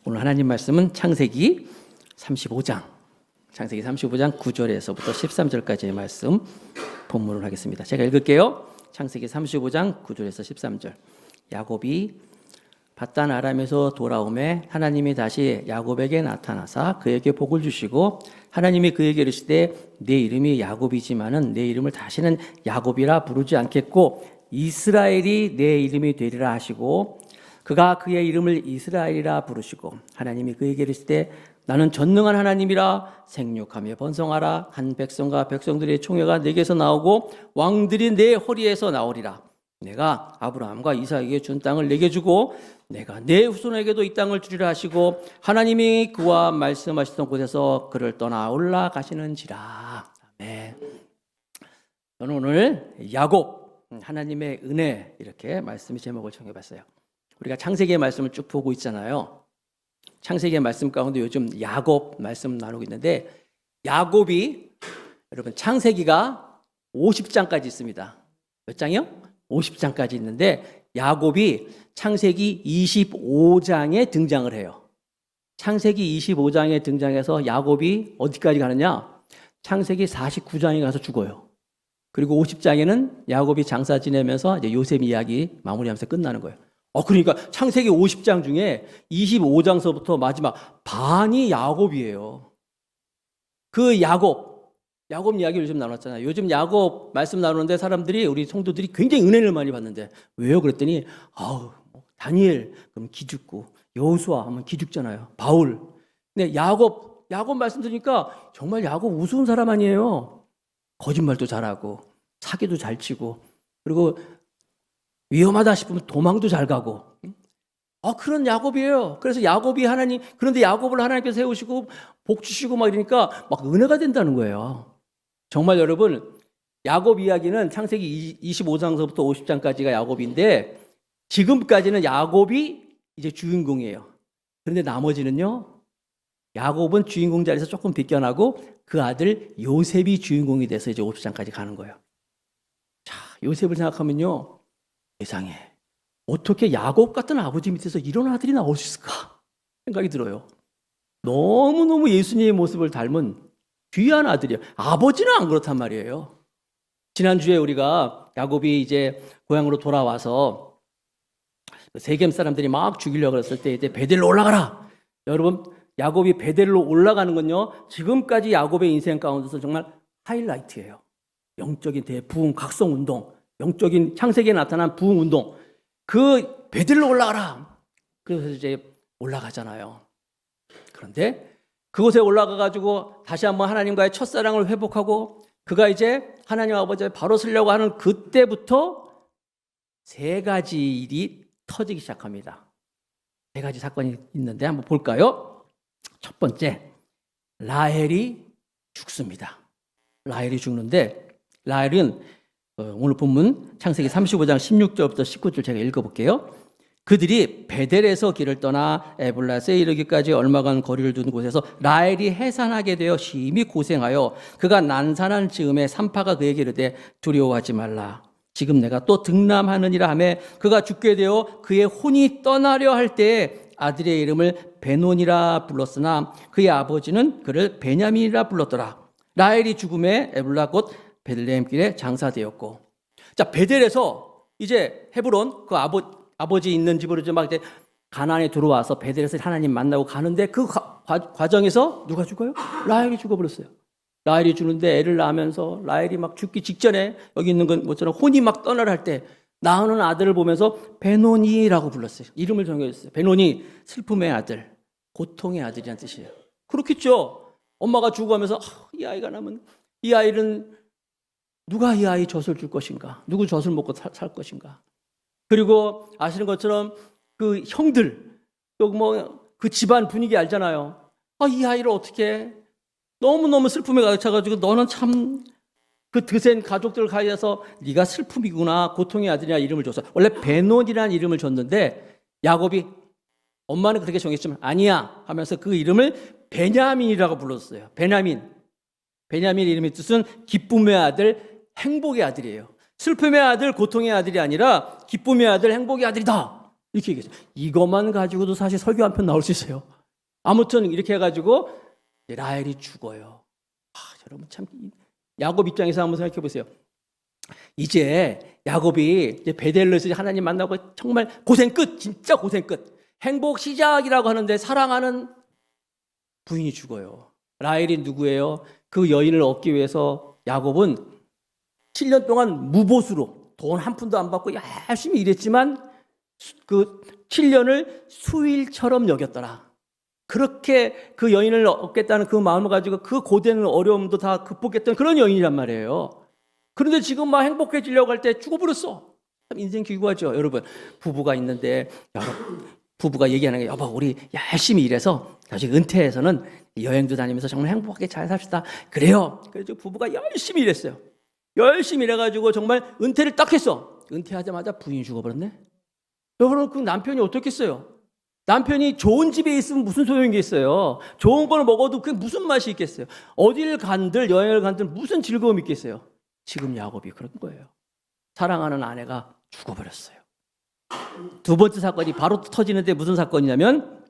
오늘 하나님 말씀은 창세기 35장 9절에서부터 13절까지의 말씀 본문을 하겠습니다. 제가 읽을게요. 창세기 35장 9절에서 13절. 야곱이 밧단 아람에서 돌아오매 하나님이 다시 야곱에게 나타나사 그에게 복을 주시고 하나님이 그에게 이르시되 내 이름이 야곱이지만은 내 이름을 다시는 야곱이라 부르지 않겠고 이스라엘이 내 이름이 되리라 하시고 그가 그의 이름을 이스라엘이라 부르시고 하나님이 그에게 이르시되 나는 전능한 하나님이라 생육하며 번성하라. 한 백성과 백성들의 총회가 내게서 나오고 왕들이 내 허리에서 나오리라. 내가 아브라함과 이삭에게 준 땅을 내게 주고 내가 내 후손에게도 이 땅을 주리라 하시고 하나님이 그와 말씀하시던 곳에서 그를 떠나 올라가시는지라. 아멘. 저는 오늘 야곱 하나님의 은혜 이렇게 말씀의 제목을 정해봤어요. 우리가 창세기의 말씀을 쭉 보고 있잖아요. 창세기의 말씀 가운데 요즘 야곱 말씀 나누고 있는데 야곱이 여러분 창세기가 50장까지 있습니다. 몇 장이요? 50장까지 있는데 야곱이 창세기 25장에 등장을 해요. 창세기 25장에 등장해서 야곱이 어디까지 가느냐? 창세기 49장에 가서 죽어요. 그리고 50장에는 야곱이 장사 지내면서 이제 요셉 이야기 마무리하면서 끝나는 거예요. 그러니까 창세기 50장 중에 25장서부터 마지막 반이 야곱이에요. 그 야곱 이야기를 요즘 나눴잖아요. 요즘 야곱 말씀 나누는데 사람들이 우리 성도들이 굉장히 은혜를 많이 받는데 왜요? 그랬더니 다니엘 그럼 기죽고 여호수아 하면 기죽잖아요. 바울. 근데 야곱 말씀 들으니까 정말 야곱 우스운 사람 아니에요. 거짓말도 잘하고 사기도 잘 치고 그리고 위험하다 싶으면 도망도 잘 가고 그런 야곱이에요. 그래서 야곱이 그런데 야곱을 하나님께서 세우시고 복 주시고 막 이러니까 막 은혜가 된다는 거예요. 정말 여러분 야곱 이야기는 창세기 25장서부터 50장까지가 야곱인데 지금까지는 야곱이 이제 주인공이에요. 그런데 나머지는요 야곱은 주인공 자리에서 조금 비껴나고 그 아들 요셉이 주인공이 돼서 이제 50장까지 가는 거예요. 자, 요셉을 생각하면요 세상에 어떻게 야곱 같은 아버지 밑에서 이런 아들이 나올 수 있을까 생각이 들어요. 너무너무 예수님의 모습을 닮은 귀한 아들이에요. 아버지는 안 그렇단 말이에요. 지난주에 우리가 야곱이 이제 고향으로 돌아와서 세겜 사람들이 막 죽이려고 했을 때 이제 베델로 올라가라. 여러분 야곱이 베델로 올라가는 건요 지금까지 야곱의 인생 가운데서 정말 하이라이트예요. 영적인 대부흥 각성운동, 영적인 창세기에 나타난 부흥운동, 그 베델로 올라가라. 그래서 이제 올라가잖아요. 그런데 그곳에 올라가가지고 다시 한번 하나님과의 첫사랑을 회복하고 그가 이제 하나님 아버지에 바로 서려고 하는 그때부터 세 가지 일이 터지기 시작합니다. 세 가지 사건이 있는데 한번 볼까요? 첫 번째, 라헬이 죽습니다. 라헬이 죽는데 라헬은 오늘 본문 창세기 35장 16절부터 19절 제가 읽어볼게요. 그들이 베델에서 길을 떠나 에블라스에 이르기까지 얼마간 거리를 둔 곳에서 라헬이 해산하게 되어 심히 고생하여 그가 난산한 즈음에 산파가 그에게 이르되 두려워하지 말라. 지금 내가 또 등남하느니라 하며 그가 죽게 되어 그의 혼이 떠나려 할 때에 아들의 이름을 베논이라 불렀으나 그의 아버지는 그를 베냐민이라 불렀더라. 라헬이 죽음에 에블라 곧 베들레헴 길에 장사되었고. 자, 베델에서 이제 헤브론 그 아버지 있는 집으로 이제 막 이제 가나안에 들어와서 베델에서 하나님 만나고 가는데 그 과정에서 누가 죽어요? 라헬이 죽어버렸어요. 라헬이 죽는데 애를 낳으면서 라헬이 막 죽기 직전에 여기 있는 건 뭐처럼 혼이 막 떠나려 할 때 낳는 아들을 보면서 베논이라고 불렀어요. 이름을 정해줬어요. 베논이 슬픔의 아들, 고통의 아들이라는 뜻이에요. 그렇겠죠. 엄마가 죽어가면서 이 아이가 나면 이 아이는 누가 이 아이 젖을 줄 것인가? 누구 젖을 먹고 살 것인가? 그리고 아시는 것처럼 그 형들, 또 뭐 그 집안 분위기 알잖아요. 이 아이를 어떻게 너무너무 슬픔에 가득 차가지고 너는 참 그 드센 가족들을 가해서 네가 슬픔이구나, 고통의 아들이라 이름을 줬어. 원래 베논이라는 이름을 줬는데 야곱이 엄마는 그렇게 정했지만 아니야 하면서 그 이름을 베냐민이라고 불렀어요. 베냐민 이름의 뜻은 기쁨의 아들, 행복의 아들이에요. 슬픔의 아들, 고통의 아들이 아니라 기쁨의 아들, 행복의 아들이다. 이렇게 얘기했어요. 이것만 가지고도 사실 설교 한 편 나올 수 있어요. 아무튼 이렇게 해가지고 라헬이 죽어요. 여러분 참 야곱 입장에서 한번 생각해 보세요. 이제 야곱이 이제 베델에서 하나님 만나고 정말 고생 끝, 진짜 고생 끝. 행복 시작이라고 하는데 사랑하는 부인이 죽어요. 라헬이 누구예요? 그 여인을 얻기 위해서 야곱은 7년 동안 무보수로 돈 한 푼도 안 받고 열심히 일했지만 그 7년을 수일처럼 여겼더라. 그렇게 그 여인을 얻겠다는 그 마음을 가지고 그 고된 어려움도 다 극복했던 그런 여인이란 말이에요. 그런데 지금 막 행복해지려고 할 때 죽어버렸어. 참 인생 기구하죠. 여러분, 부부가 있는데 부부가 얘기하는 게 여보 우리 열심히 일해서 나중에 은퇴해서는 여행도 다니면서 정말 행복하게 잘 삽시다. 그래요. 그래서 부부가 열심히 일했어요. 열심히 일해가지고 정말 은퇴를 딱 했어. 은퇴하자마자 부인이 죽어버렸네. 여러분 그 남편이 어떻겠어요? 남편이 좋은 집에 있으면 무슨 소용이 있어요? 좋은 걸 먹어도 그게 무슨 맛이 있겠어요? 어딜 간들 여행을 간들 무슨 즐거움이 있겠어요? 지금 야곱이 그런 거예요. 사랑하는 아내가 죽어버렸어요. 두 번째 사건이 바로 터지는데 무슨 사건이냐면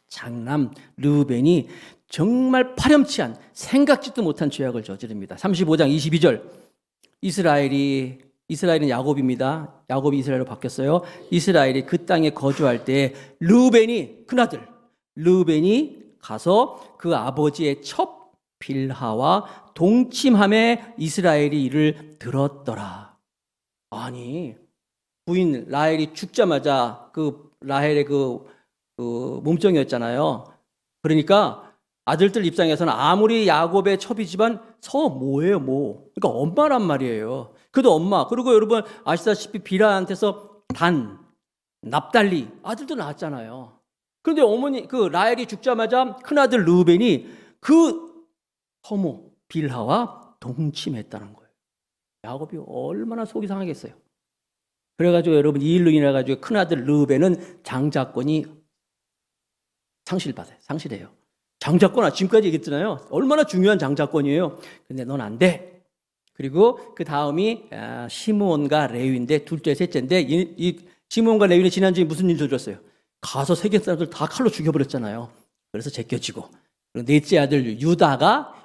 장남 르우벤이 정말 파렴치한 생각지도 못한 죄악을 저지릅니다. 35장 22절 이스라엘은 야곱입니다. 야곱이 이스라엘로 바뀌었어요. 이스라엘이 그 땅에 거주할 때 르우벤이 큰아들 르우벤이 가서 그 아버지의 첩 빌하와 동침함에 이스라엘이 이를 들었더라. 아니 부인 라헬이 죽자마자 그 라헬의 그 몸종이었잖아요. 그러니까 아들들 입장에서는 아무리 야곱의 첩이지만 뭐예요, 뭐. 그러니까 엄마란 말이에요. 그래도 엄마. 그리고 여러분 아시다시피 빌하한테서 단, 납달리 아들도 낳았잖아요. 그런데 어머니 그 라헬이 죽자마자 큰아들 르우벤이 그 허모 빌하와 동침했다는 거예요. 야곱이 얼마나 속이 상하겠어요. 그래가지고 여러분 이 일로 인해 가지고 큰아들 르우벤은 장자권이 상실해요. 장자권 지금까지 얘기했잖아요. 얼마나 중요한 장자권이에요. 근데 넌 안 돼. 그리고 그 다음이 시므온과 레위인데 둘째 셋째인데 이 시므온과 레위는 지난주에 무슨 일 저질렀어요? 가서 세계 사람들 다 칼로 죽여버렸잖아요. 그래서 제껴지고 넷째 아들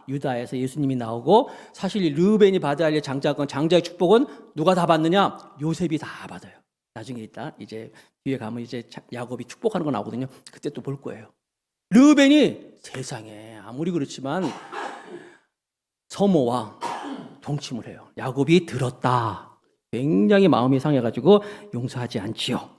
유다에서 예수님이 나오고 사실 르우벤이 받아야 할 장자권 장자의 축복은 누가 다 받느냐? 요셉이 다 받아요. 나중에 이제 뒤에 가면 이제 야곱이 축복하는 거 나오거든요. 그때 또 볼 거예요. 르우벤이 세상에 아무리 그렇지만 서모와 동침을 해요. 야곱이 들었다. 굉장히 마음이 상해가지고 용서하지 않지요.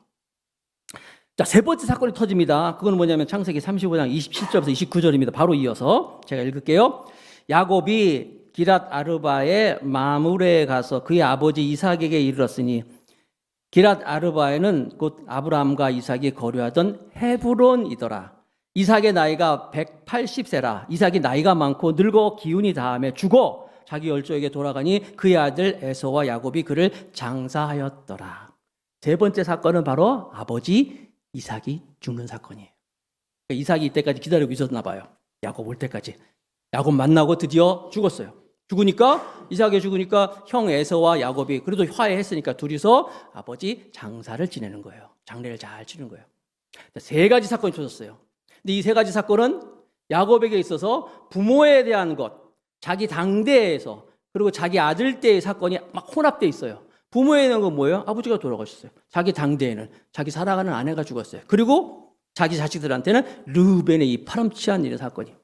자, 세 번째 사건이 터집니다. 그건 뭐냐면 창세기 35장 27절에서 29절입니다. 바로 이어서 제가 읽을게요. 야곱이 기랏 아르바의 마므레에 가서 그의 아버지 이삭에게 이르렀으니 기랏 아르바에는 곧 아브라함과 이삭이 거류하던 헤브론이더라. 이삭의 나이가 180세라. 이삭이 나이가 많고 늙어 기운이 다함에 죽어 자기 열조에게 돌아가니 그의 아들 에서와 야곱이 그를 장사하였더라. 세 번째 사건은 바로 아버지 이삭이 죽는 사건이에요. 이삭이 이때까지 기다리고 있었나 봐요. 야곱 올 때까지. 야곱 만나고 드디어 죽었어요. 이삭이 죽으니까 형 에서와 야곱이 그래도 화해했으니까 둘이서 아버지 장사를 지내는 거예요. 장례를 잘 치는 거예요. 세 가지 사건이 터졌어요. 근데 이 세 가지 사건은 야곱에게 있어서 부모에 대한 것, 자기 당대에서 그리고 자기 아들 때의 사건이 막 혼합되어 있어요. 부모에 대한 건 뭐예요? 아버지가 돌아가셨어요. 자기 당대에는 자기 사랑하는 아내가 죽었어요. 그리고 자기 자식들한테는 르우벤의 이 파렴치한 일의 사건이.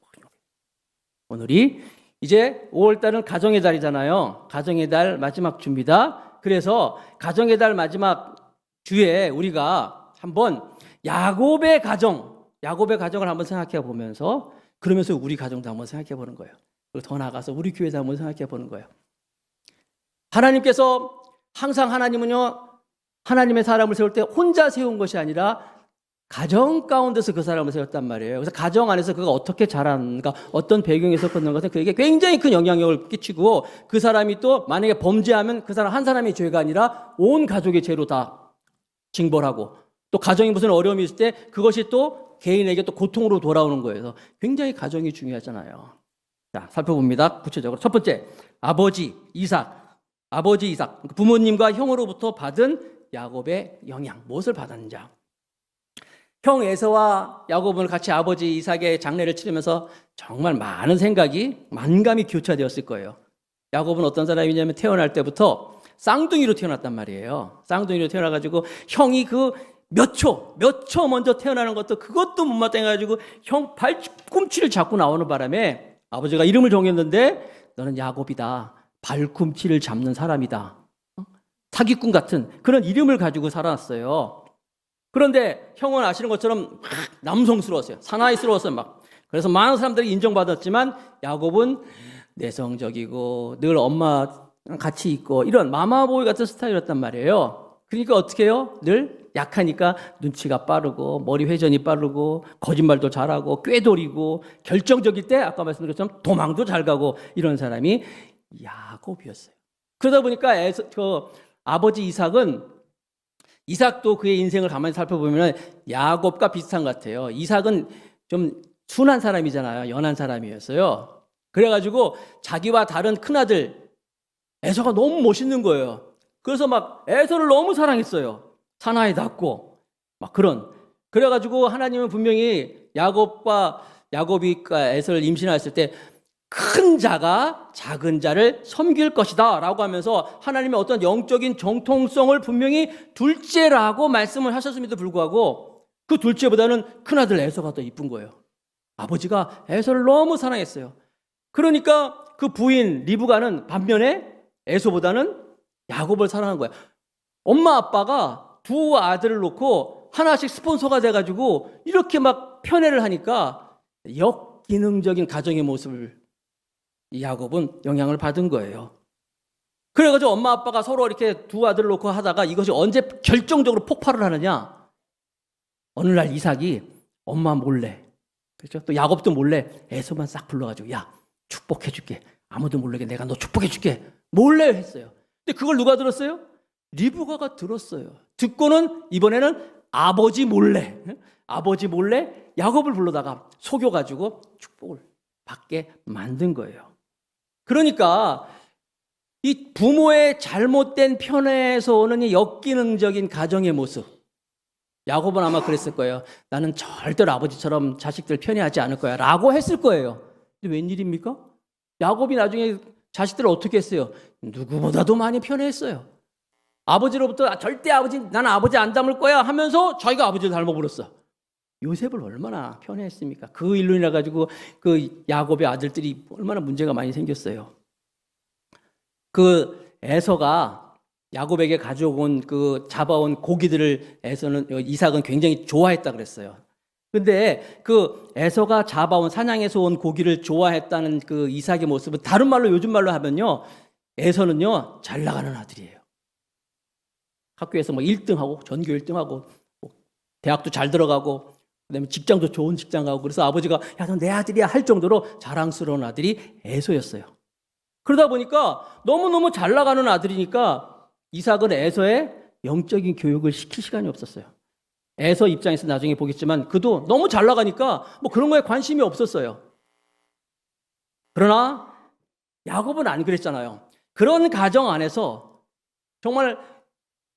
오늘이 이제 5월달은 가정의 달이잖아요. 가정의 달 마지막 주입니다. 그래서 가정의 달 마지막 주에 우리가 한번 야곱의 가정을 한번 생각해 보면서 그러면서 우리 가정도 한번 생각해 보는 거예요. 그리고 더 나아가서 우리 교회도 한번 생각해 보는 거예요. 하나님께서 항상 하나님의 사람을 세울 때 혼자 세운 것이 아니라 가정 가운데서 그 사람을 세웠단 말이에요. 그래서 가정 안에서 그가 어떻게 자라는가, 어떤 배경에서 걷는 것은 그에게 굉장히 큰 영향력을 끼치고 그 사람이 또 만약에 범죄하면 그 사람 한 사람의 죄가 아니라 온 가족의 죄로 다 징벌하고 또 가정에 무슨 어려움이 있을 때 그것이 또 개인에게 또 고통으로 돌아오는 거예요. 그래서 굉장히 가정이 중요하잖아요. 자, 살펴봅니다. 구체적으로. 첫 번째, 아버지 이삭. 부모님과 형으로부터 받은 야곱의 영향. 무엇을 받았는지. 형 에서와 야곱은 같이 아버지 이삭의 장례를 치르면서 정말 많은 생각이 만감이 교차되었을 거예요. 야곱은 어떤 사람이냐면 태어날 때부터 쌍둥이로 태어났단 말이에요. 쌍둥이로 태어나가지고 형이 그 몇 초 먼저 태어나는 것도 그것도 못마땅해가지고 형 발꿈치를 잡고 나오는 바람에 아버지가 이름을 정했는데 너는 야곱이다. 발꿈치를 잡는 사람이다. 사기꾼 같은 그런 이름을 가지고 살아났어요. 그런데 형은 아시는 것처럼 막 남성스러웠어요. 사나이스러웠어요. 막. 그래서 많은 사람들이 인정받았지만 야곱은 내성적이고 늘 엄마랑 같이 있고 이런 마마보이 같은 스타일이었단 말이에요. 그러니까 어떻게 해요? 늘 약하니까 눈치가 빠르고 머리 회전이 빠르고 거짓말도 잘하고 꾀돌이고 결정적일 때 아까 말씀드린 것처럼 도망도 잘 가고 이런 사람이 야곱이었어요. 그러다 보니까 아버지 이삭도 그의 인생을 가만히 살펴보면 야곱과 비슷한 것 같아요. 이삭은 좀 순한 사람이잖아요. 연한 사람이었어요. 그래가지고 자기와 다른 큰아들 에서가 너무 멋있는 거예요. 그래서 막 에서를 너무 사랑했어요. 사나이답고 막 그래가지고 하나님은 분명히 야곱이 에서를 임신했을 때 큰 자가 작은 자를 섬길 것이다 라고 하면서 하나님의 어떤 영적인 정통성을 분명히 둘째라고 말씀을 하셨음에도 불구하고 그 둘째보다는 큰아들 에서가 더 이쁜 거예요. 아버지가 에서를 너무 사랑했어요. 그러니까 그 부인 리브가는 반면에 에서보다는 야곱을 사랑한 거예요. 엄마 아빠가 두 아들을 놓고 하나씩 스폰서가 돼가지고 이렇게 막 편애를 하니까 역기능적인 가정의 모습을 이 야곱은 영향을 받은 거예요. 그래가지고 엄마 아빠가 서로 이렇게 두 아들을 놓고 하다가 이것이 언제 결정적으로 폭발을 하느냐? 어느 날 이삭이 엄마 몰래, 그렇죠? 또 야곱도 몰래 에서만 싹 불러가지고 야 축복해줄게. 아무도 모르게 내가 너 축복해줄게. 몰래 했어요. 근데 그걸 누가 들었어요? 리브가가 들었어요. 듣고는 이번에는 아버지 몰래 야곱을 불러다가 속여가지고 축복을 받게 만든 거예요. 그러니까 이 부모의 잘못된 편애에서 오는 이 역기능적인 가정의 모습, 야곱은 아마 그랬을 거예요. 나는 절대로 아버지처럼 자식들 편애하지 않을 거야 라고 했을 거예요. 근데 웬일입니까? 야곱이 나중에 자식들을 어떻게 했어요? 누구보다도 많이 편애했어요. 아버지로부터 절대 나는 아버지 안 닮을 거야 하면서 자기가 아버지를 닮아버렸어. 요셉을 얼마나 편애했습니까? 그 일로 인해 가지고 그 야곱의 아들들이 얼마나 문제가 많이 생겼어요. 그 에서가 야곱에게 가져온 그 잡아온 고기들을 이삭은 굉장히 좋아했다 그랬어요. 근데 그 에서가 잡아온 사냥에서 온 고기를 좋아했다는 그 이삭의 모습은 다른 말로 요즘 말로 하면요. 에서는요. 잘 나가는 아들이에요. 학교에서 뭐 1등하고 전교 1등하고 대학도 잘 들어가고 그다음에 직장도 좋은 직장 가고 그래서 아버지가 야, 너 내 아들이야 할 정도로 자랑스러운 아들이 에서였어요. 그러다 보니까 너무너무 잘 나가는 아들이니까 이삭은 에서의 영적인 교육을 시킬 시간이 없었어요. 에서 입장에서 나중에 보겠지만 그도 너무 잘 나가니까 뭐 그런 거에 관심이 없었어요. 그러나 야곱은 안 그랬잖아요. 그런 가정 안에서 정말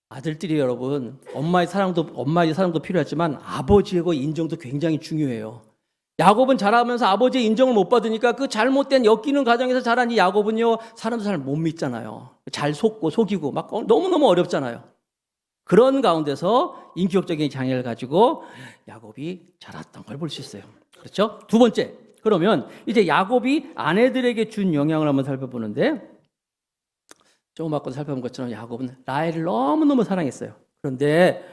아들들이 여러분 엄마의 사랑도 필요하지만 아버지의 인정도 굉장히 중요해요. 야곱은 자라면서 아버지의 인정을 못 받으니까 그 잘못된 엮이는 가정에서 자란 이 야곱은요 사람도 잘 못 믿잖아요. 잘 속이고 막 너무너무 어렵잖아요. 그런 가운데서 인격적인 장애를 가지고 야곱이 자랐던 걸 볼 수 있어요. 그렇죠? 두 번째, 그러면 이제 야곱이 아내들에게 준 영향을 한번 살펴보는데 조금 아까 살펴본 것처럼 야곱은 라헬을 너무너무 사랑했어요. 그런데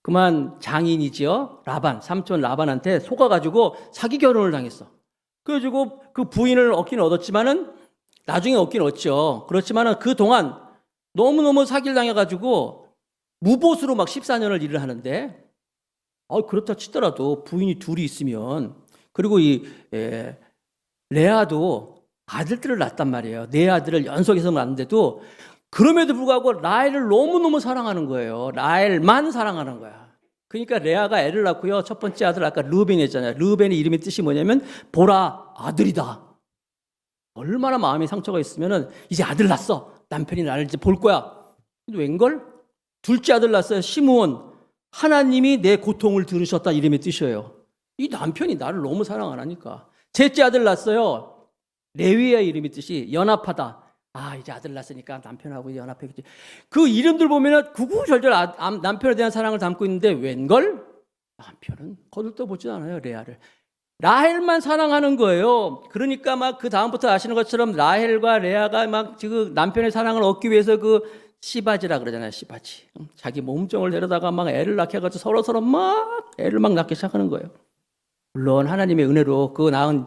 그만 장인이지요. 삼촌 라반한테 속아가지고 사기 결혼을 당했어. 그래가지고 그 부인을 얻긴 얻었지만은 나중에 얻긴 얻죠. 그렇지만은 그동안 너무너무 사기를 당해가지고 무보수로 막 14년을 일을 하는데 그렇다 치더라도 부인이 둘이 있으면 그리고 레아도 아들들을 낳았단 말이에요. 네 아들을 연속해서 낳았는데도 그럼에도 불구하고 라헬을 너무너무 사랑하는 거예요. 라헬만 사랑하는 거야. 그러니까 레아가 애를 낳고요. 첫 번째 아들 아까 르벤이 했잖아요. 르벤의 이름의 뜻이 뭐냐면 보라 아들이다. 얼마나 마음에 상처가 있으면은 이제 아들 낳았어. 남편이 나를 이제 볼 거야. 근데 웬걸? 둘째 아들 낳았어요. 시므온. 하나님이 내 고통을 들으셨다 이름의 뜻이에요. 이 남편이 나를 너무 사랑 안 하니까. 셋째 아들 낳았어요. 레위의 이름의 뜻이 연합하다. 아, 이제 아들 낳았으니까 남편하고 연합하겠지. 그 이름들 보면은 구구절절 남편에 대한 사랑을 담고 있는데 웬걸? 남편은 거들떠보지 않아요, 레아를. 라헬만 사랑하는 거예요. 그러니까 막 그 다음부터 아시는 것처럼 라헬과 레아가 막 지금 남편의 사랑을 얻기 위해서 그 씨바지라 그러잖아요, 씨바지. 자기 몸종을 데려다가 막 애를 낳게 해가지고 서로 막 애를 막 낳기 시작하는 거예요. 물론 하나님의 은혜로 그 낳은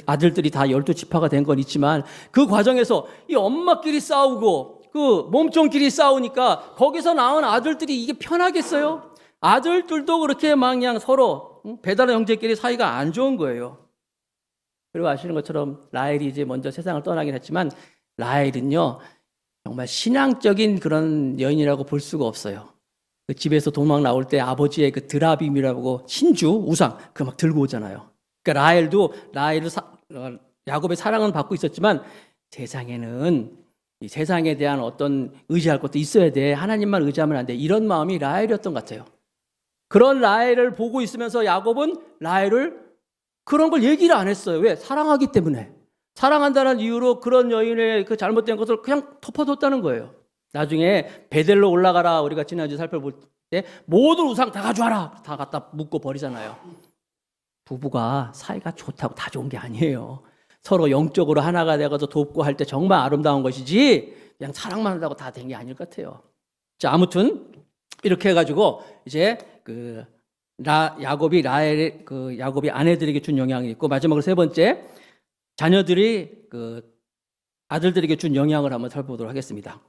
아들들이 다 12지파가 된 건 있지만 그 과정에서 이 엄마끼리 싸우고 그 몸종끼리 싸우니까 거기서 낳은 아들들이 이게 편하겠어요? 아들들도 그렇게 막 그냥 서로 배다른 형제끼리 사이가 안 좋은 거예요. 그리고 아시는 것처럼 라헬이 이제 먼저 세상을 떠나긴 했지만 라헬은요 정말 신앙적인 그런 여인이라고 볼 수가 없어요. 그 집에서 도망 나올 때 아버지의 그 드라빔이라고 신주 우상 그 막 들고 오잖아요. 그러니까 라헬도 야곱의 사랑은 받고 있었지만 세상에는 이 세상에 대한 어떤 의지할 것도 있어야 돼. 하나님만 의지하면 안 돼. 이런 마음이 라헬이었던 것 같아요. 그런 라헬을 보고 있으면서 야곱은 라헬을 그런 걸 얘기를 안 했어요. 왜? 사랑하기 때문에. 사랑한다는 이유로 그런 여인의 그 잘못된 것을 그냥 덮어뒀다는 거예요. 나중에 베델로 올라가라 우리가 지난주에 살펴볼 때 모든 우상 다 가져와라 다 갖다 묶고 버리잖아요. 부부가 사이가 좋다고 다 좋은 게 아니에요. 서로 영적으로 하나가 되어서 돕고 할 때 정말 아름다운 것이지 그냥 사랑만 한다고 다 된 게 아닐 것 같아요. 자, 아무튼 이렇게 해가지고 이제 야곱이 야곱이 아내들에게 준 영향이 있고 마지막으로 세 번째 자녀들이 아들들에게 준 영향을 한번 살펴보도록 하겠습니다.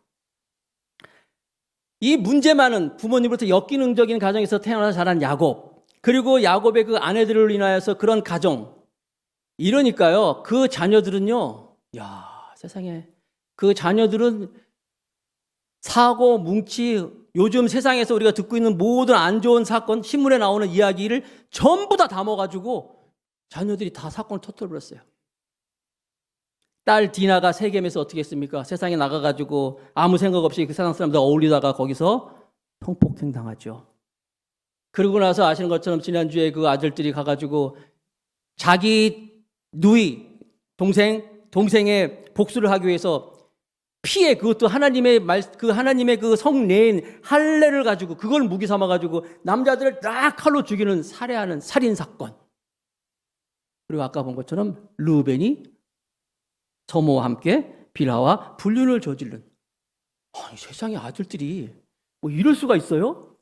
이 문제 많은 부모님으로부터 역기능적인 가정에서 태어나서 자란 야곱 그리고 야곱의 그 아내들을 인하여서 그런 가정 이러니까요 그 자녀들은요 세상에 그 자녀들은 사고 뭉치 요즘 세상에서 우리가 듣고 있는 모든 안 좋은 사건 신문에 나오는 이야기를 전부 다 담아가지고 자녀들이 다 사건을 터뜨려버렸어요. 딸 디나가 세겜에서 어떻게 했습니까? 세상에 나가가지고 아무 생각 없이 그 세상 사람들 어울리다가 거기서 성폭행 당하죠. 그러고 나서 아시는 것처럼 지난주에 그 아들들이 가가지고 자기 누이 동생의 복수를 하기 위해서 피해 그것도 하나님의 그 성내인 할례를 가지고 그걸 무기 삼아 가지고 남자들을 딱 칼로 죽이는 살해하는 살인 사건. 그리고 아까 본 것처럼 르우벤이 서모와 함께 빌하와 불륜을 저지른. 아니 세상에 아들들이 뭐 이럴 수가 있어요?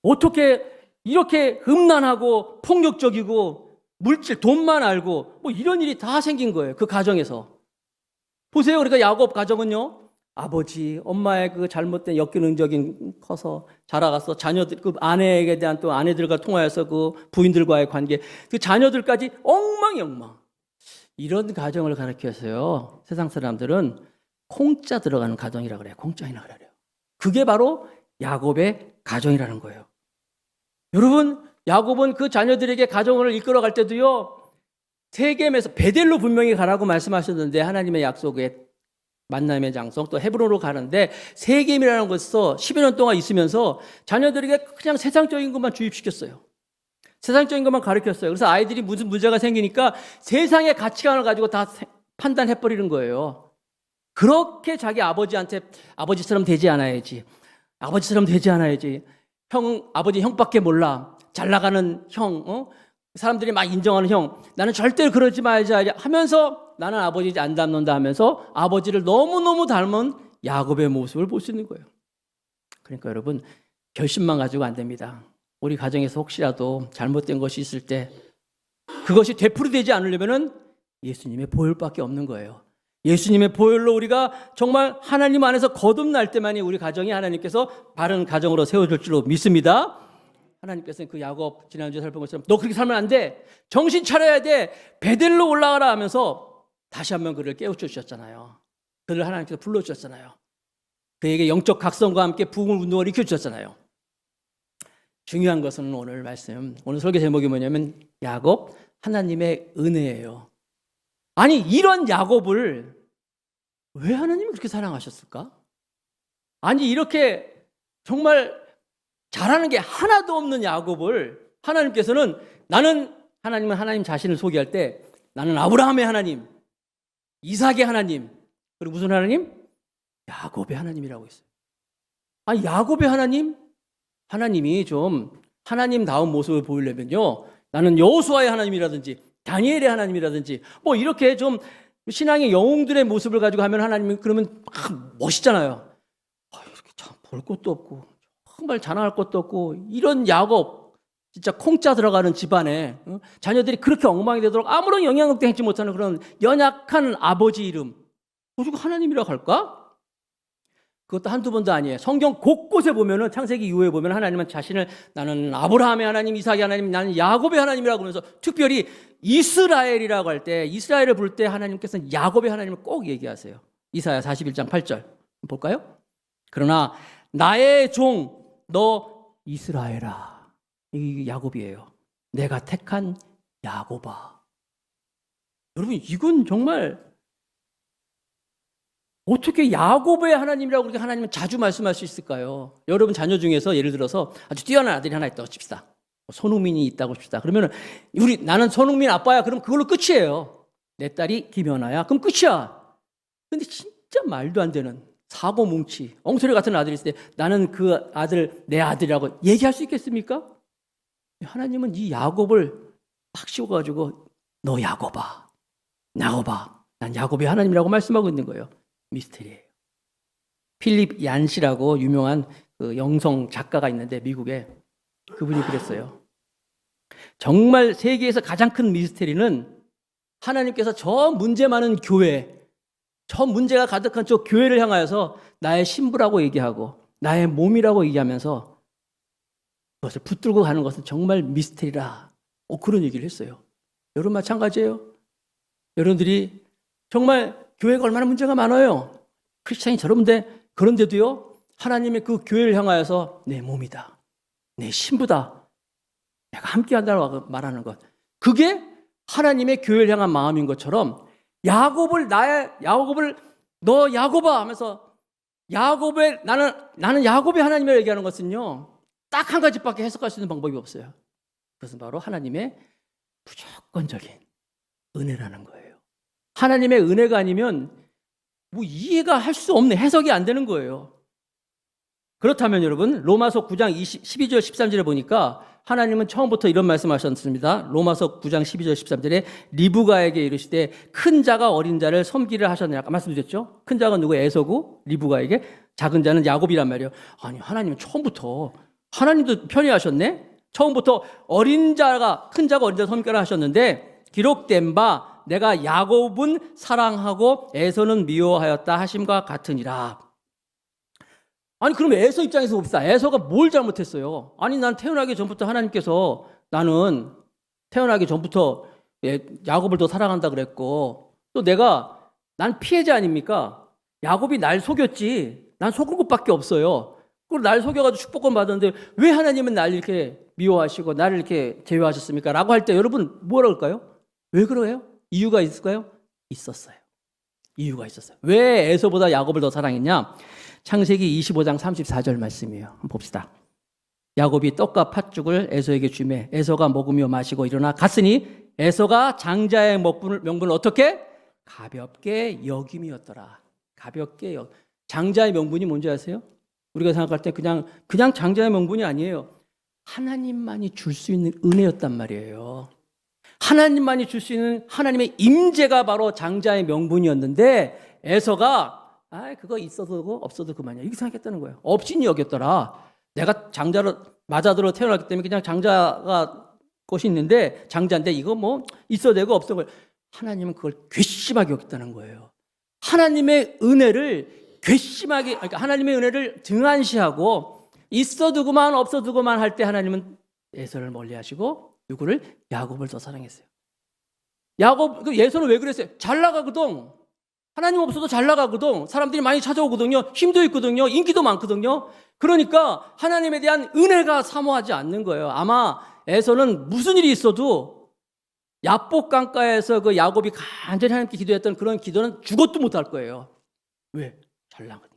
어떻게 이렇게 음란하고 폭력적이고 물질 돈만 알고 뭐 이런 일이 다 생긴 거예요. 그 가정에서. 보세요. 그러니까 야곱 가정은요. 아버지, 엄마의 그 잘못된 역기능적인 커서 자라가서 자녀들 그 아내에게 대한 또 아내들과 통하여서 그 부인들과의 관계 그 자녀들까지 엉망이엉망. 이런 가정을 가르쳐서요. 세상 사람들은 콩자 들어가는 가정이라 그래요. 공짜이나 그래요. 그게 바로 야곱의 가정이라는 거예요. 여러분, 야곱은 그 자녀들에게 가정을 이끌어갈 때도요. 세겜에서 베델로 분명히 가라고 말씀하셨는데 하나님의 약속에 만남의 장소 또 헤브론으로 가는데 세겜이라는 곳에서 10여 년 동안 있으면서 자녀들에게 그냥 세상적인 것만 주입시켰어요. 세상적인 것만 가르쳤어요. 그래서 아이들이 무슨 문제가 생기니까 세상의 가치관을 가지고 다 판단해버리는 거예요. 그렇게 자기 아버지한테 아버지처럼 되지 않아야지. 아버지처럼 되지 않아야지. 아버지 형밖에 몰라. 잘 나가는 형, 사람들이 막 인정하는 형. 나는 절대로 그러지 말자 하면서 나는 아버지 안 닮는다 하면서 아버지를 너무너무 닮은 야곱의 모습을 볼 수 있는 거예요. 그러니까 여러분 결심만 가지고 안 됩니다. 우리 가정에서 혹시라도 잘못된 것이 있을 때 그것이 되풀이되지 않으려면 예수님의 보혈밖에 없는 거예요. 예수님의 보혈로 우리가 정말 하나님 안에서 거듭날 때만이 우리 가정이 하나님께서 바른 가정으로 세워줄 줄로 믿습니다. 하나님께서는 그 야곱 지난주에 살펴본 것처럼 너 그렇게 살면 안 돼. 정신 차려야 돼. 베델로 올라가라 하면서 다시 한번 그를 깨우쳐 주셨잖아요. 그를 하나님께서 불러주셨잖아요. 그에게 영적 각성과 함께 부흥 운동을 일으켜주셨잖아요. 중요한 것은 오늘 말씀, 오늘 설교 제목이 뭐냐면 야곱 하나님의 은혜예요. 아니 이런 야곱을 왜 하나님이 그렇게 사랑하셨을까? 아니 이렇게 정말 잘하는 게 하나도 없는 야곱을 하나님께서는 하나님은 하나님 자신을 소개할 때 나는 아브라함의 하나님, 이삭의 하나님, 그리고 무슨 하나님? 야곱의 하나님이라고 했어요. 아니, 야곱의 하나님? 하나님이 좀 하나님다운 모습을 보이려면요, 나는 여호수아의 하나님이라든지 다니엘의 하나님이라든지 뭐 이렇게 좀 신앙의 영웅들의 모습을 가지고 하면 하나님은 그러면 막 멋있잖아요. 이렇게 참 볼 것도 없고 정말 자랑할 것도 없고 이런 야곱, 진짜 콩짜 들어가는 집안에 자녀들이 그렇게 엉망이 되도록 아무런 영향력도 행치 못하는 그런 연약한 아버지 이름 가지고 하나님이라고 할까? 그것도 한두 번도 아니에요. 성경 곳곳에 보면은, 창세기 이후에 보면 하나님은 자신을 나는 아브라함의 하나님, 이삭의 하나님, 나는 야곱의 하나님이라고 하면서 특별히 이스라엘이라고 할 때, 이스라엘을 부를 때 하나님께서는 야곱의 하나님을 꼭 얘기하세요. 이사야 41장 8절 볼까요? 그러나 나의 종 너 이스라엘아, 이 야곱이에요. 내가 택한 야곱아. 여러분, 이건 정말 어떻게 야곱의 하나님이라고 그렇게 하나님은 자주 말씀할 수 있을까요? 여러분 자녀 중에서 예를 들어서 아주 뛰어난 아들이 하나 있다고 칩시다. 손흥민이 있다고 칩시다. 그러면 나는 손흥민 아빠야. 그럼 그걸로 끝이에요. 내 딸이 김연아야. 그럼 끝이야. 근데 진짜 말도 안 되는 사고 뭉치, 엉터리 같은 아들이 있을 때 나는 그 아들 내 아들이라고 얘기할 수 있겠습니까? 하나님은 이 야곱을 막 씌워가지고 너 야곱아, 야곱아, 난 야곱의 하나님이라고 말씀하고 있는 거예요. 미스테리예요. 필립 얀시라고 유명한 그 영성 작가가 있는데 미국에, 그분이 그랬어요. 정말 세계에서 가장 큰 미스테리는 하나님께서 저 문제 많은 교회, 저 문제가 가득한 저 교회를 향하여서 나의 신부라고 얘기하고 나의 몸이라고 얘기하면서 그것을 붙들고 가는 것은 정말 미스테리라. 그런 얘기를 했어요. 여러분 마찬가지예요. 여러분들이 정말 교회가 얼마나 문제가 많아요. 크리스찬이 저런데, 그런데도요, 하나님의 그 교회를 향하여서 내 몸이다, 내 신부다, 내가 함께한다고 말하는 것, 그게 하나님의 교회를 향한 마음인 것처럼 야곱을 너 야곱아 하면서 나는 야곱의 하나님이라고 얘기하는 것은요, 딱 한 가지밖에 해석할 수 있는 방법이 없어요. 그것은 바로 하나님의 무조건적인 은혜라는 거예요. 하나님의 은혜가 아니면 뭐 이해가 할 수 없는, 해석이 안 되는 거예요. 그렇다면 여러분, 로마서 9장 12절 13절에 보니까 하나님은 처음부터 이런 말씀하셨습니다. 로마서 9장 12절 13절에 리브가에게 이르시되 큰 자가 어린 자를 섬기를 하셨느냐. 아까 말씀드렸죠? 큰 자가 누구? 에서고, 리브가에게, 작은 자는 야곱이란 말이에요. 아니, 하나님은 처음부터, 하나님도 편애하셨네? 처음부터 큰 자가 어린 자를 섬기라 하셨는데 기록된 바 내가 야곱은 사랑하고 에서는 미워하였다 하심과 같으니라. 아니, 그럼 에서 입장에서 봅시다. 에서가 뭘 잘못했어요? 아니, 난 태어나기 전부터 하나님께서 나는 태어나기 전부터 야곱을 더 사랑한다 그랬고, 또 난 피해자 아닙니까? 야곱이 날 속였지. 난 속은 것밖에 없어요. 그리고 날 속여가지고 축복권 받았는데 왜 하나님은 날 이렇게 미워하시고 나를 이렇게 제외하셨습니까? 라고 할 때 여러분 뭐라 그럴까요? 왜 그래요? 이유가 있을까요? 있었어요. 이유가 있었어요. 왜 에서보다 야곱을 더 사랑했냐? 창세기 25장 34절 말씀이에요. 한번 봅시다. 야곱이 떡과 팥죽을 에서에게 주매 에서가 먹으며 마시고 일어나 갔으니 에서가 장자의 명분을 어떻게? 가볍게 여김이었더라. 가볍게 장자의 명분이 뭔지 아세요? 우리가 생각할 때 그냥 장자의 명분이 아니에요. 하나님만이 줄 수 있는 은혜였단 말이에요. 하나님만이 줄 수 있는 하나님의 임재가 바로 장자의 명분이었는데 에서가 그거 있어도 그거 없어도 그만이야, 이렇게 생각했다는 거예요. 없이니 여겼더라. 내가 장자로 맞아들어 태어났기 때문에 그냥 장자가 것이 있는데 장자인데 이거 뭐 있어도 되고 없어도 되고, 하나님은 그걸 괘씸하게 여겼다는 거예요. 하나님의 은혜를 괘씸하게, 그러니까 하나님의 은혜를 등한시하고 있어도 그만 없어도 그만 할 때 하나님은 에서를 멀리하시고 누구를? 야곱을 더 사랑했어요. 에서는 왜 그랬어요? 잘 나가거든. 하나님 없어도 잘 나가거든. 사람들이 많이 찾아오거든요. 힘도 있거든요. 인기도 많거든요. 그러니까 하나님에 대한 은혜가 사모하지 않는 거예요. 아마 에서는 무슨 일이 있어도 야복 강가에서 그 야곱이 간절히 하나님께 기도했던 그런 기도는 죽어도 못할 거예요. 왜? 잘 나가니까.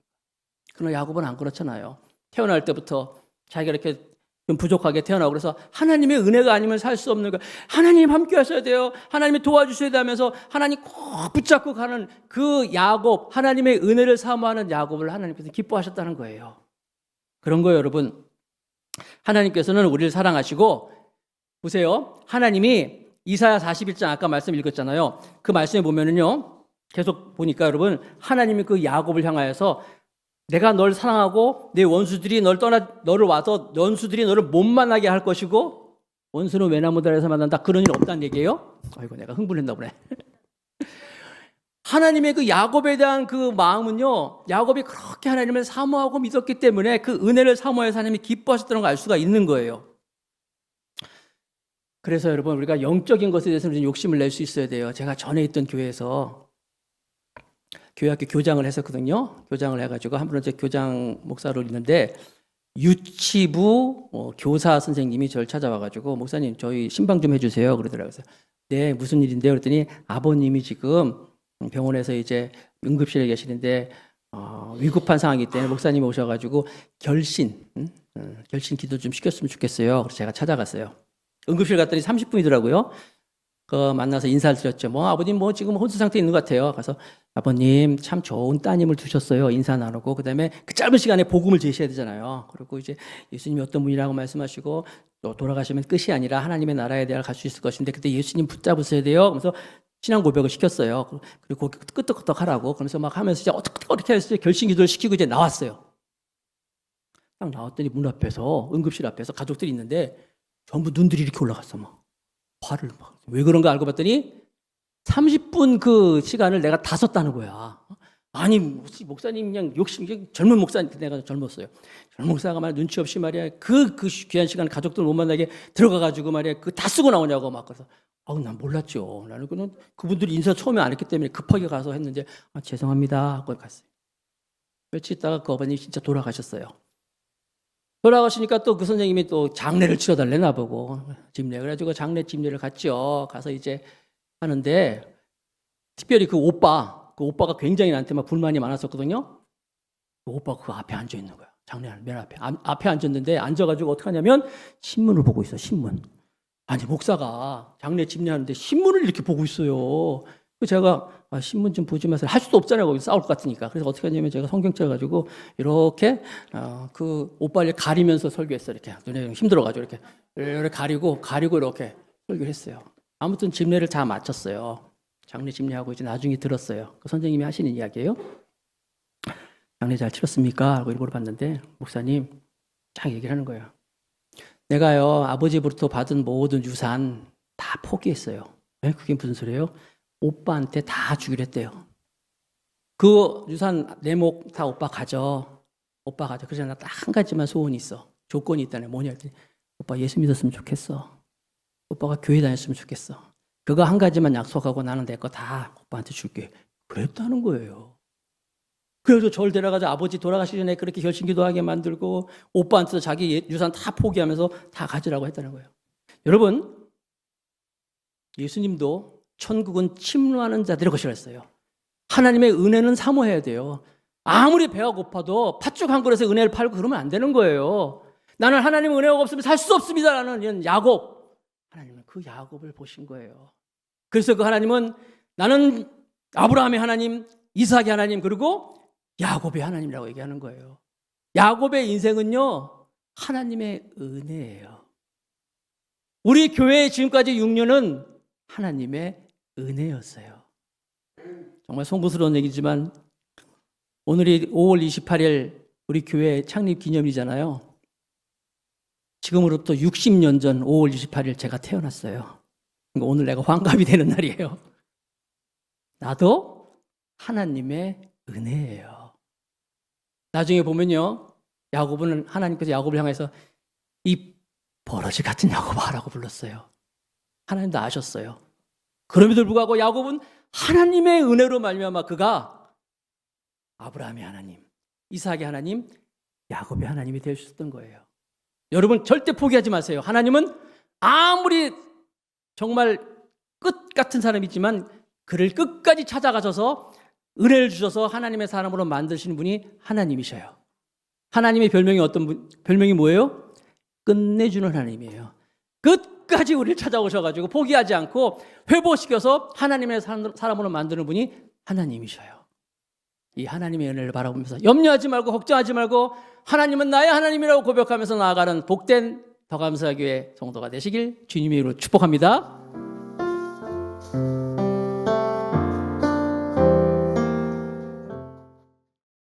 그러나 야곱은 안 그렇잖아요. 태어날 때부터 자기가 이렇게 좀 부족하게 태어나고 그래서 하나님의 은혜가 아니면 살 수 없는 거. 하나님 함께 하셔야 돼요. 하나님이 도와주셔야 되면서 하나님 꼭 붙잡고 가는 그 야곱, 하나님의 은혜를 사모하는 야곱을 하나님께서 기뻐하셨다는 거예요. 그런 거예요, 여러분. 하나님께서는 우리를 사랑하시고 보세요. 하나님이 이사야 41장 아까 말씀 읽었잖아요. 그 말씀에 보면은요. 계속 보니까 여러분 하나님이 그 야곱을 향하여서 내가 널 사랑하고 내 원수들이 너를 와서 원수들이 너를 못 만나게 할 것이고 원수는 외나무 아래서 만난다. 그런 일 없다는 얘기예요. 아이고 내가 흥분했나 보네. 하나님의 그 야곱에 대한 그 마음은요. 야곱이 그렇게 하나님을 사모하고 믿었기 때문에 그 은혜를 사모해서 하나님이 기뻐하셨다는 걸 알 수가 있는 거예요. 그래서 여러분 우리가 영적인 것에 대해서는 좀 욕심을 낼 수 있어야 돼요. 제가 전에 있던 교회에서 교회학교 교장을 했었거든요. 교장을 해가지고 한 분은 제 교장 목사로 있는데 유치부 교사 선생님이 저를 찾아와가지고 목사님 저희 신방 좀 해주세요 그러더라고요. 그래서 네 무슨 일인데요? 그랬더니 아버님이 지금 병원에서 이제 응급실에 계시는데 위급한 상황이기 때문에 목사님이 오셔가지고 결신 기도 좀 시켰으면 좋겠어요. 그래서 제가 찾아갔어요. 응급실 갔더니 30분이더라고요. 만나서 인사를 드렸죠. 아버님 지금 혼수 상태에 있는 것 같아요. 그래서 아버님 참 좋은 따님을 두셨어요. 인사 나누고 그다음에 그 짧은 시간에 복음을 제시해야 되잖아요. 그리고 이제 예수님이 어떤 분이라고 말씀하시고 또 돌아가시면 끝이 아니라 하나님의 나라에 대해 갈 수 있을 것인데 그때 예수님 붙잡으셔야 돼요. 그래서 신앙 고백을 시켰어요. 그리고 끄떡끄떡 하라고 그러면서 막 하면서 이제 어떻게 해서 결심기도를 시키고 이제 나왔어요. 딱 나왔더니 문 앞에서 응급실 앞에서 가족들이 있는데 전부 눈들이 이렇게 올라갔어. 화를 왜 그런가 알고 봤더니 30분 그 시간을 내가 다 썼다는 거야. 아니 목사님 그냥 욕심 젊은 목사님 내가 젊었어요. 젊은 목사가 말이야 눈치 없이 말이야 그 귀한 시간 가족들 못 만나게 들어가가지고 말이야 그 다 쓰고 나오냐고 막 그래서 난 몰랐죠. 나는 그분들이 인사 처음에 안 했기 때문에 급하게 가서 했는데 죄송합니다 하고 갔어요. 며칠 있다가 그 어머니 진짜 돌아가셨어요. 돌아가시니까 또 그 선생님이 또 장례를 치러달래나 보고 집례 그래가지고 장례 집례를 갔죠. 가서 이제 하는데 특별히 그 오빠가 굉장히 나한테 막 불만이 많았었거든요. 그 오빠가 그 앞에 앉아 있는 거야. 장례 맨 앞에 앉았는데 앉아가지고 어떻게 하냐면 신문을 보고 있어. 신문. 아니 목사가 장례 집례하는데 신문을 이렇게 보고 있어요. 제가 신문 좀 보지 마세요. 할 수도 없잖아요. 거기 싸울 것 같으니까. 그래서 어떻게 하냐면 제가 성경책 가지고 이렇게 그 오빠를 가리면서 설교했어요. 이렇게 눈에 힘들어가지고 이렇게 가리고 이렇게 설교를 했어요. 아무튼 집례를 다 마쳤어요. 장례 집례하고 이제 나중에 들었어요. 그 선생님이 하시는 이야기예요. 장례 잘 치렀습니까? 하고 물어봤는데 목사님 딱 얘기를 하는 거예요. 내가요 아버지부터 받은 모든 유산 다 포기했어요. 왜? 그게 무슨 소리예요? 오빠한테 다 주기로 했대요. 그 유산 내 목 다 오빠 가져. 그래서 나 딱 한 가지만 소원이 있어. 조건이 있다네. 뭐냐 했더니 오빠 예수 믿었으면 좋겠어. 오빠가 교회 다녔으면 좋겠어. 그거 한 가지만 약속하고 나는 내 거 다 오빠한테 줄게. 그랬다는 거예요. 그래서 저를 데려가서 아버지 돌아가시기 전에 그렇게 결심기도하게 만들고 오빠한테도 자기 유산 다 포기하면서 다 가지라고 했다는 거예요. 여러분 예수님도 천국은 침노하는 자들의 것이라 했어요. 하나님의 은혜는 사모해야 돼요. 아무리 배가 고파도 팥죽 한 그릇에 은혜를 팔고 그러면 안 되는 거예요. 나는 하나님의 은혜가 없으면 살 수 없습니다. 라는 이런 야곱. 하나님은 그 야곱을 보신 거예요. 그래서 그 하나님은 나는 아브라함의 하나님, 이삭의 하나님, 그리고 야곱의 하나님이라고 얘기하는 거예요. 야곱의 인생은요, 하나님의 은혜예요. 우리 교회의 지금까지 6년은 하나님의 은혜였어요. 정말 송구스러운 얘기지만 오늘이 5월 28일 우리 교회 창립 기념일이잖아요. 지금으로부터 60년 전 5월 28일 제가 태어났어요. 그러니까 오늘 내가 환갑이 되는 날이에요. 나도 하나님의 은혜예요. 나중에 보면요. 야곱은 하나님께서 야곱을 향해서 이 버러지 같은 야곱아라고 불렀어요. 하나님도 아셨어요. 그럼에도 불구하고 야곱은 하나님의 은혜로 말미암아 그가 아브라함의 하나님, 이삭의 하나님, 야곱의 하나님이 될 수 있었던 거예요. 여러분 절대 포기하지 마세요. 하나님은 아무리 정말 끝 같은 사람이지만 그를 끝까지 찾아가셔서 은혜를 주셔서 하나님의 사람으로 만드시는 분이 하나님이셔요. 하나님의 별명이 뭐예요? 끝내주는 하나님이에요. 끝까지 우리를 찾아오셔가지고 포기하지 않고 회복시켜서 하나님의 사람으로 만드는 분이 하나님이셔요. 이 하나님의 은혜를 바라보면서 염려하지 말고 걱정하지 말고 하나님은 나의 하나님이라고 고백하면서 나아가는 복된 더 감사교회 성도가 되시길 주님의 이름으로 축복합니다.